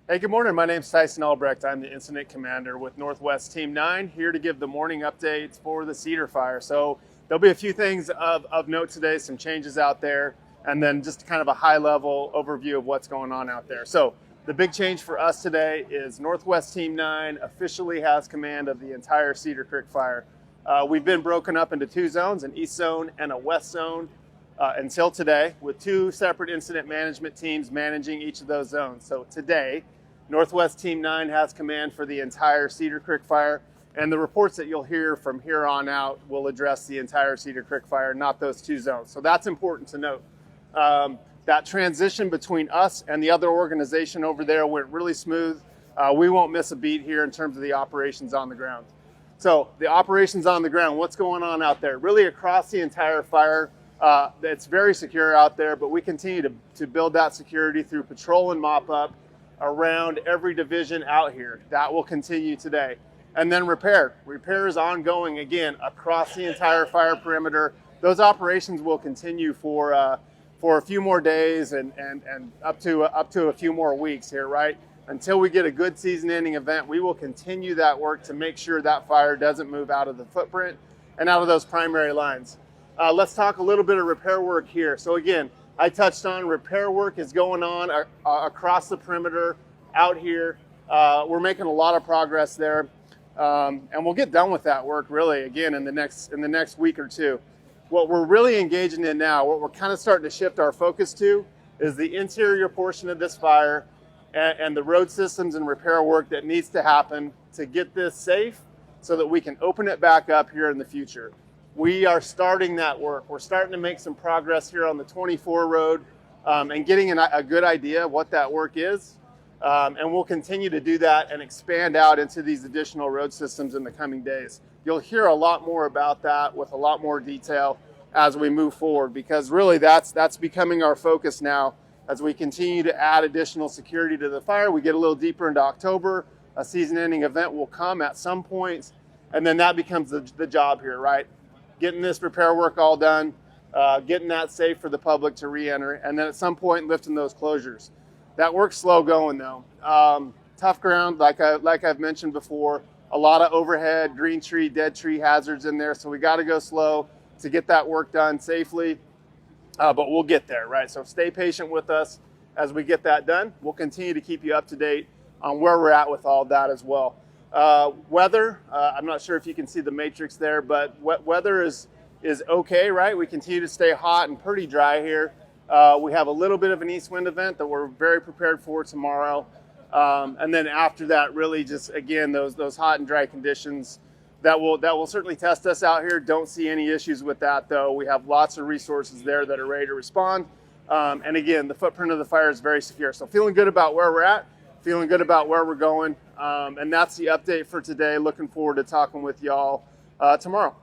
Hey, good morning. My name's Tyson Albrecht. I'm the Incident Commander with Northwest Team 9, here to give the morning updates for the Cedar fire. So there'll be a few things of note today, some changes out there, and then just kind of a high-level overview of what's going on out there. So the big change for us today is Northwest Team 9 officially has command of the entire Cedar Creek fire. We've been broken up into two zones, an east zone and a west zone, until today, with two separate incident management teams managing each of those zones. So today, Northwest Team 9 has command for the entire Cedar Creek fire, and the reports that you'll hear from here on out will address the entire Cedar Creek fire, not those two zones. So that's important to note. That transition between us and the other organization over there went really smooth. We won't miss a beat here in terms of the operations on the ground. So the operations on the ground, what's going on out there? Really across the entire fire, it's very secure out there, but we continue to build that security through patrol and mop up around every division out here. That will continue today. And then repair. Repair is ongoing again across the entire fire perimeter. Those operations will continue for a few more days and up to a few more weeks here, right? Until we get a good season-ending event, we will continue that work to make sure that fire doesn't move out of the footprint and out of those primary lines. Let's talk a little bit of repair work here. So again, I touched on repair work is going on across the perimeter out here. We're making a lot of progress there, and we'll get done with that work really again in the next week or two. What we're really engaging in now, what we're kind of starting to shift our focus to, is the interior portion of this fire and the road systems and repair work that needs to happen to get this safe so that we can open it back up here in the future. We are starting that work. We're starting to make some progress here on the 24 road and getting a good idea of what that work is. And we'll continue to do that and expand out into these additional road systems in the coming days. You'll hear a lot more about that with a lot more detail as we move forward, because really that's becoming our focus now as we continue to add additional security to the fire. We get a little deeper into October. A season-ending event will come at some point, and then that becomes the job here, right? Getting this repair work all done, getting that safe for the public to re-enter, and then at some point lifting those closures. That work's slow going though. Tough ground, like I've mentioned before, a lot of overhead, green tree, dead tree hazards in there, so we gotta go slow to get that work done safely, but we'll get there, right? So stay patient with us as we get that done. We'll continue to keep you up to date on where we're at with all that as well. Weather, I'm not sure if you can see the matrix there, but weather is okay, right? We continue to stay hot and pretty dry here. We have a little bit of an east wind event that we're very prepared for tomorrow. And then after that, really just, again, those hot and dry conditions that will certainly test us out here. Don't see any issues with that though. We have lots of resources there that are ready to respond. And again, the footprint of the fire is very secure. So feeling good about where we're at. Feeling good about where we're going, and that's the update for today. Looking forward to talking with y'all tomorrow.